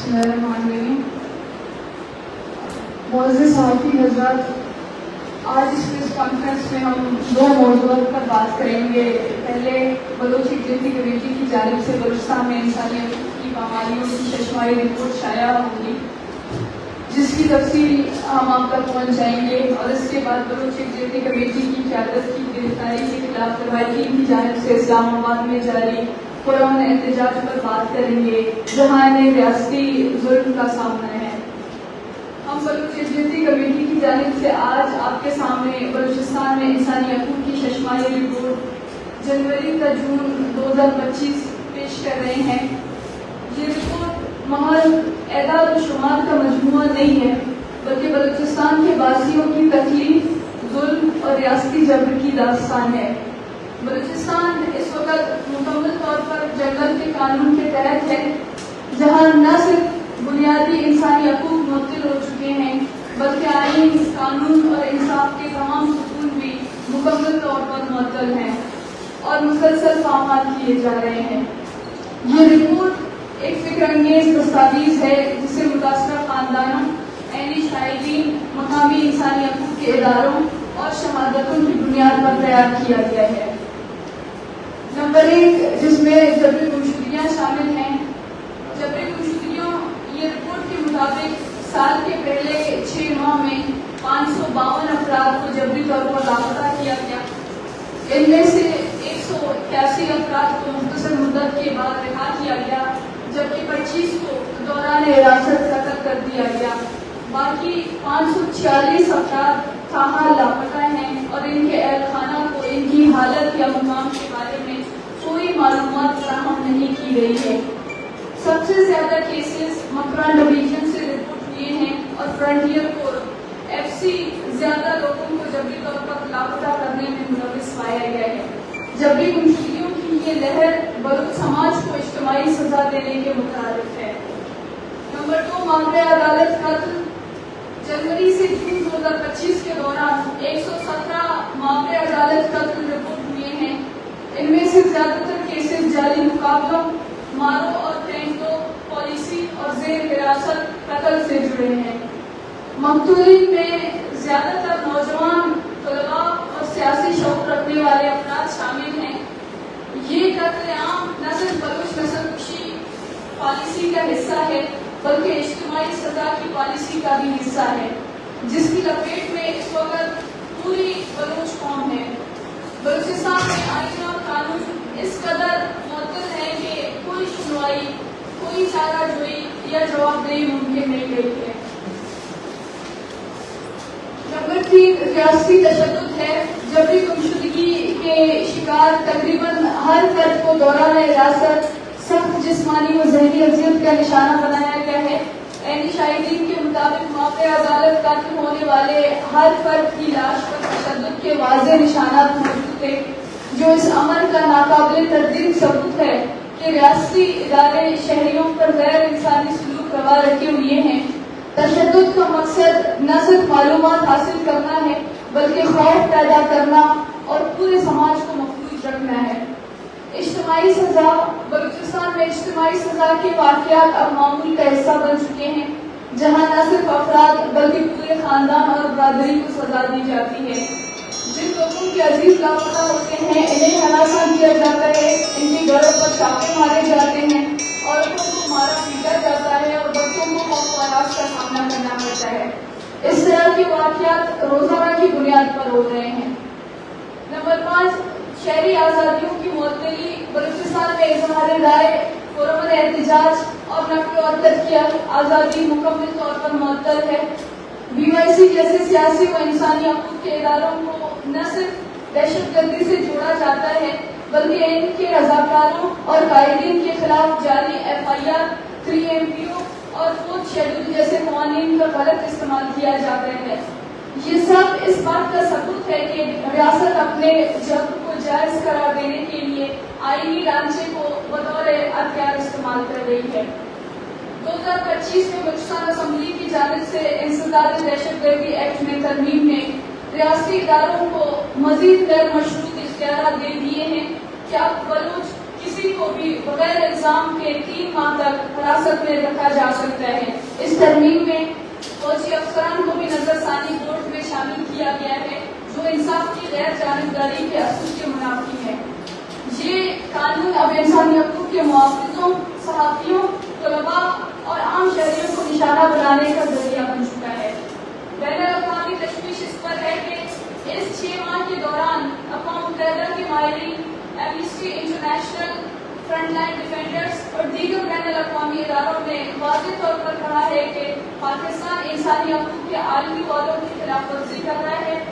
Bismillahirrahmanirrahim. معزز صحافی حضرات، آج اس پریس کانفرنس میں ہم دو موضوعات پر بات کریں گے. پہلے بلوچ ایگزیکٹو کمیٹی کی جانب سے بلوچستان میں انسانی حقوق کی پامالیوں کی ششماہی رپورٹ شائع ہوگی، جس کی تفصیل ہم آپ تک پہنچ جائیں گے. اور اس کے بعد بلوچ ایگزیکٹو کمیٹی کی قیادت کی گرفتاری کے خلاف روایتین کی جانب سے اسلام آباد میں جاری پرامن احتجاج پر بات کریں گے، جہاں انہیں ریاستی ظلم کا سامنا ہے. ہم بلوچ ایگزیکٹو کمیٹی کی جانب سے آج آپ کے سامنے بلوچستان میں انسانی حقوق کی ششماہی رپورٹ جنوری تا جون 2025 پیش کر رہے ہیں. یہ رپورٹ محض اعداد و شمار کا مجموعہ نہیں ہے، بلکہ بلوچستان کے باسیوں کی تکلیف، ظلم اور ریاستی جبر کی داستان ہے. بلوچستان اس وقت مکمل طور پر جنگل کے قانون کے تحت ہے، جہاں نہ صرف بنیادی انسانی حقوق معطل ہو چکے ہیں، بلکہ آئین، قانون اور انصاف کے تمام ستون بھی مکمل طور پر معطل ہیں اور مسلسل پامال کیے جا رہے ہیں. یہ رپورٹ ایک فکر انگیز دستاویز ہے جسے متاثرہ خاندانوں، عینی شاہدین، مقامی انسانی حقوق کے اداروں اور شہادتوں کی بنیاد پر تیار کیا گیا ہے. نمبر 1، جس میں جبری گمشدگیاں شامل ہیں. جبری گمشدگیوں، یہ رپورٹ کے مطابق سال کے پہلے 6 ماہ میں 552 افراد کو جبری طور پر لاپتہ کیا گیا. ان میں سے 181 افراد کو مختصر مدت کے بعد رہا کیا گیا، جبکہ 25 کو دوران حراست قتل کر دیا گیا. باقی 546 افراد تاحال لاپتہ ہیں اور ان کے اہل خانہ کو ان کی حالت یا مقام کے بارے میں کوئی معلومات فراہم نہیں کی گئی ہے. سب سے زیادہ کیسز مکران ڈویژن سے رپورٹ ہوئے ہیں اور فرنٹیئر کورٹ FC زیادہ لوگوں کو جبری طور پر لاپتہ کرنے میں ملوث پایا گیا ہے. جبری گمشدگیوں کی یہ لہر بلوچ سماج کو اجتماعی سزا دینے کے مترادف ہے. نمبر 2، معاملہ عدالت قتل. جنوری سے جون 2025 کے دوران 117 معاملے عدالت قتل رپورٹ ہوئے ہیں. ان میں سے زیادہ تر کیسز جعلی مقابلوں، مارو اور پینٹو پالیسی اور زیر حراست قتل سے جڑے ہیں. مقتولین میں زیادہ تر نوجوان، طلباء اور سیاسی شعور رکھنے والے افراد شامل ہیں. یہ قتل عام نہ صرف بلوچ نسل کشی پالیسی کا حصہ ہے، بلکہ اجتماعی سزا کی پالیسی کا بھی حصہ ہے، جس کی لپیٹ میں اس وقت پوری بلوچ قوم ہے. بلوچستان میں آئین اور قانون اس قدر معطل ہے کہ کوئی سنوائی، کوئی چارہ جوئی یا جواب دہی ممکن نہیں رہی ہے. نمبر 3، ریاستی تشدد ہے. جبری گمشدگی کے شکار تقریباً ہر فرد کو دوران حراست سخت جسمانی و ذہنی اذیت کا نشانہ بنایا گیا ہے. عینی شاہدین کے مطابق موقع عدالت قتل ہونے والے ہر فرد کی لاش پر تشدد کے واضح نشانات موجود تھے، جو اس عمل کا ناقابل تردید ثبوت ہے کہ ریاستی ادارے شہریوں پر غیر انسانی سلوک روا رکھے ہوئے ہیں. تشدد کا مقصد نہ صرف معلومات حاصل کرنا ہے، بلکہ خوف پیدا کرنا اور پورے سماج کو محفوظ رکھنا ہے. اجتماعی سزا. بلوچستان میں اجتماعی سزا کے واقعات اب معمول کا حصہ بن چکے ہیں، جہاں نہ صرف افراد بلکہ پورے خاندان اور برادری کو سزا دی جاتی ہے. جن لوگوں کے عزیز لاپتہ ہوتے ہیں انہیں ہراساں کیا جاتا ہے، ان کے گھروں پر چھاپے مارے جاتے ہیں، عورتوں کو مارا پیٹا جاتا ہے اور بچوں کو خوف و ہراس کا سامنا کرنا پڑتا ہے. اس طرح کے واقعات روزانہ کی بنیاد پر ہو رہے ہیں. نمبر 5، شہری آزادیوں کی معطلی. بلوچستان میں اظہار رائے، پرامن احتجاج اور نقل و حرکت کی آزادی مکمل طور پر معطل ہے. BYC جیسے سیاسی و انسانی حقوق کے اداروں کو نہ صرف دہشت گردی سے جوڑا جاتا ہے، بلکہ ان کے رضاکاروں اور قائدین کے خلاف جعلی FIR، 3MPO اور 4th شیڈول جیسے قوانین کا غلط استعمال کیا جاتا ہے. یہ سب اس بات کا ثبوت ہے کہ ریاست اپنے جبر کو جائز قرار دینے کے لیے آئینی ڈھانچے کو بطور ہتھیار استعمال کر رہی ہے. 2025 میں بلوچستان اسمبلی کی جانب سے انسداد دہشت گردی ایکٹ میں ترمیم نے ریاستی اداروں کو مزید غیر مشروط اختیارات دے دیے ہیں کہ اب بلوچ کسی کو بھی بغیر الزام کے 3 ماہ تک حراست میں رکھا جا سکتا ہے۔ اس ترمیم میں فوجی افسران کو بھی نظر ثانی بورڈ میں شامل کیا گیا ہے جو انصاف کی غیر جانبداری کے اصول کے منافی ہے۔ یہ قانون اب انسانی حقوق کے محافظوں، صحافیوں، طلباء اور عام شہریوں کو نشانہ بنانے کا ذریعہ بن چکا ہے۔ بین الاقوامی تشویش اس پر ہے کہ اس 6 ماہ کے دوران اقوام متحدہ کے ماہرین، Amnesty international, front line defenders اور دیگر بین الاقوامی اداروں نے واضح طور پر کہا ہے کہ پاکستان انسانی حقوق کے عالمی وعدوں کی خلاف ورزی کر رہا ہے۔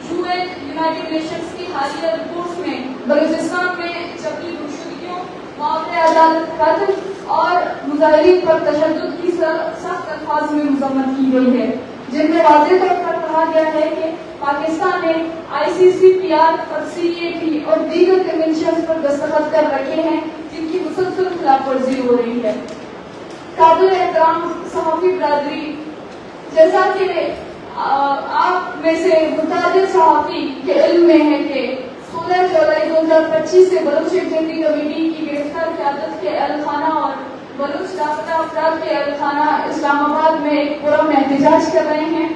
یونائٹڈ نیشنز کی حالیہ رپورٹس میں بلوچستان میں جبری گمشدگیوں، معاوضہ عدالت قتل اور مظاہرین پر تشدد کی سخت الفاظ میں مذمت کی گئی ہے، جن میں واضح طور پر کہا گیا ہے کہ پاکستان نے ICCPR اور CAT اور دیگر کنونشنز پر دستخط کر رکھے ہیں جن کی مسلسل خلاف ورزی ہو رہی ہے۔ قابل احترام صحافی برادری، جیسا کہ آپ میں سے متعدد صحافی کے علم میں ہے کہ 16 جولائی 2025 سے بلوچ یکجہتی کمیٹی کی گرفتار قیادت کے اہل خانہ اور بلوچ لاپتہ افراد کے اہل خانہ اسلام آباد میں ایک پرامن احتجاج کر رہے ہیں،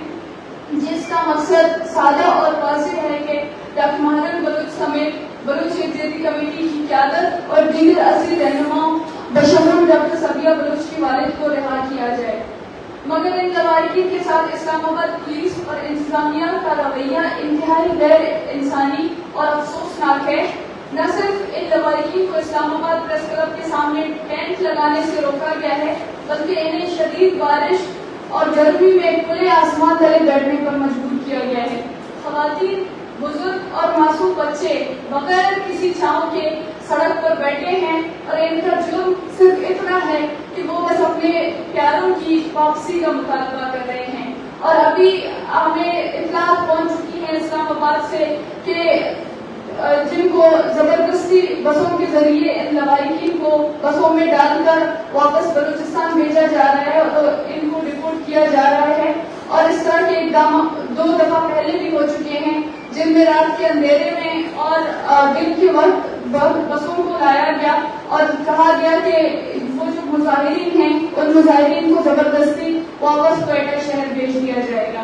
جس کا مقصد سادہ اور واضح ہے کہ ڈاکٹر محرم بلوچ سمیت بلوچ یکجہتی کمیٹی کی قیادت اور دیگر اصلی رہنماؤں بشمول ڈاکٹر صبیہ بلوچ کے والد کو رہا کیا جائے۔ مگر ان لواحقین کے ساتھ اسلام آباد پولیس اور انتظامیہ کا رویہ انتہائی غیر انسانی اور افسوسناک ہے۔ نہ صرف ان لواحقین کو اسلام آباد پریس کلب کے سامنے ٹینٹ لگانے سے روکا گیا ہے، بلکہ انہیں شدید بارش اور گرمی میں کھلے آسمان تلے بیٹھنے پر مجبور کیا گیا ہے۔ خواتین، بزرگ اور معصوم بچے بغیر کسی چھاؤں کے سڑک پر بیٹھے ہیں اور ان کا جرم صرف اتنا ہے کہ وہ بس اپنے پیاروں کی واپسی کا مطالبہ کر رہے ہیں۔ اور ابھی ہمیں اطلاعات پہنچ چکی ہیں اسلام آباد سے کہ جن کو زبردستی بسوں کے ذریعے ان لواحقین کو بسوں میں ڈال کر واپس بلوچستان بھیجا جا رہا ہے اور ان کو ڈپورٹ کیا جا رہا ہے، اور اس طرح کے اقدامات 2 دفعہ پہلے بھی ہو چکے ہیں، جن میں رات کے اندھیرے میں اور دن کے وقت بسوں کو لایا گیا اور کہا گیا کہ وہ جو مظاہرین ہیں ان مظاہرین کو زبردستی واپس کوئٹہ شہر بھیج دیا جائے گا۔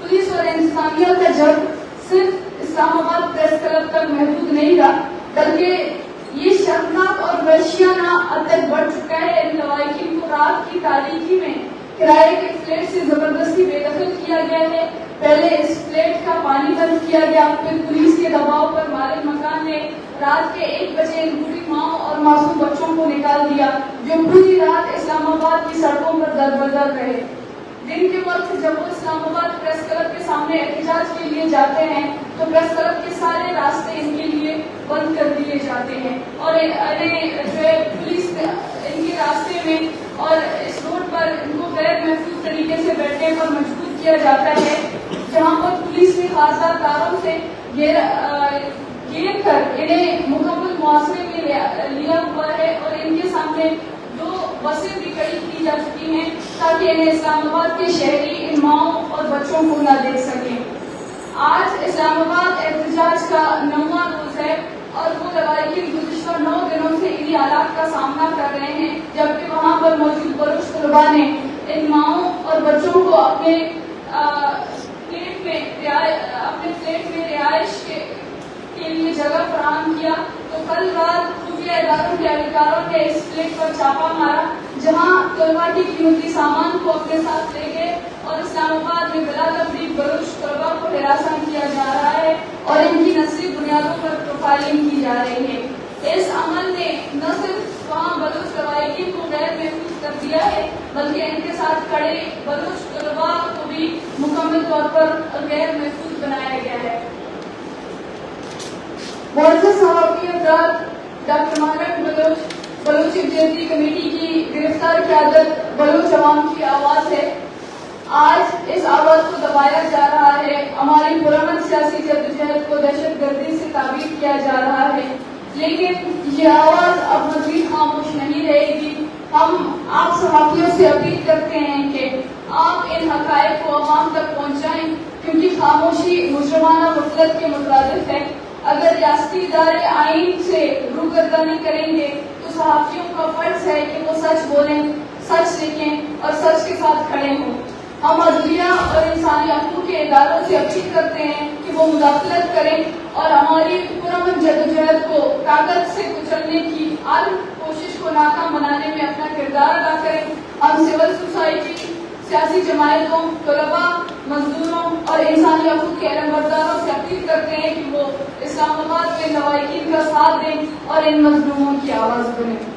پولیس اور انتظامیہ کا جب صرف اسلام آباد پریس کلب تک محدود نہیں رہا، بلکہ یہ شرمناک اور وحشیانہ حد تک بڑھ چکا ہے۔ ان لواحقین کو رات کی تاریکی میں کرائے کے فلیٹ سے زبردستی بے دخل کیا گیا ہے۔ پہلے اس فلیٹ کا پانی بند کیا گیا، پھر پولیس کے دباؤ پر مالک مکان نے رات کے 1 بجے ان بوڑھی ماں اور معصوم بچوں کو نکال دیا جو پوری رات اسلام آباد کی سڑکوں پر در رہے۔ دن کے وقت جب وہ اسلام آباد پریس کلب کے سامنے احتجاج کے لیے جاتے ہیں تو پریس کلب کے سارے راستے ان کے لیے بند کر دیے جاتے ہیں اور انہیں جو ہے پولیس ان کے راستے میں اور اس روڈ پر ان کو غیر محفوظ طریقے سے بیٹھنے پر مجبور کیا جاتا ہے، جہاں پر پولیس نے خاص کاروں سے گھیر کر انہیں مکمل محاصرے میں لیا ہوا ہے اور ان کے سامنے 2 بسیں بھی کھڑی کی جا چکی ہیں تاکہ انہیں اسلام آباد کے شہری ان ماؤں اور بچوں کو نہ دیکھ سکیں۔ آج اسلام آباد احتجاج کا 9واں روز ہے اور وہ لواحقین گزشتہ 9 دنوں سے انہی حالات کا سامنا کر رہے ہیں، جبکہ وہاں پر موجود بلوچ طلباء نے ان ماؤں اور بچوں کو اپنے فلیٹ میں رہائش کے لیے جگہ فراہم کیا۔ تو کل رات خفیہ اداروں کے اہلکاروں نے اس فلیٹ پر چھاپا مارا، جہاں طلباء کی قیمتی سامان کو اپنے ساتھ لے گئے اور اسلام آباد میں بلا تفریق بلوچ طلباء کو ہراساں کیا جا رہا ہے اور ان کی نسلی بنیادوں پر پروفائلنگ کی جا رہی ہے۔ اس عمل نے نہ صرف وہاں بلوچ لواحقین کو غیر محفوظ کر دیا ہے، بلکہ ان کے ساتھ کھڑے بلوچ طلباء کو بھی مکمل طور پر غیر محفوظ بنایا گیا ہے۔ معزز صحافی افراد، ڈاکٹر محرم بلوچ یکجہتی کمیٹی کی گرفتار قیادت بلوچ عوام کی آواز ہے۔ آج اس آواز کو دبایا جا رہا ہے، ہماری پرامن سیاسی جدوجہد کو دہشت گردی سے تعبیر کیا جا رہا ہے، لیکن یہ آواز اب مزید خاموش نہیں رہے گی۔ ہم آپ صحافیوں سے اپیل کرتے ہیں کہ آپ ان حقائق کو عوام تک پہنچائیں، کیونکہ خاموشی مجرمانہ غفلت کے مترادف ہے اگر ریاستی ادارے آئین سے روگردانی کریں گے تو صحافیوں کا فرض ہے کہ وہ سچ بولیں، سچ لکھیں اور سچ کے ساتھ کھڑے ہوں۔ ہم عدلیہ اور انسانی حقوق کے اداروں سے اپیل کرتے ہیں کہ وہ مداخلت کریں اور ہماری پرامن جدوجہد کو طاقت سے کچلنے کی ہر کوشش کو ناکام بنانے میں اپنا کردار ادا کریں۔ ہم سول سوسائٹی، سیاسی جماعتوں، طلباء، مزدوروں اور انسانی حقوق کے علمبرداروں سے اپیل کرتے ہیں کہ وہ اسلام آباد کے لواحقین کا ساتھ دیں اور ان مظلوموں کی آواز بنیں۔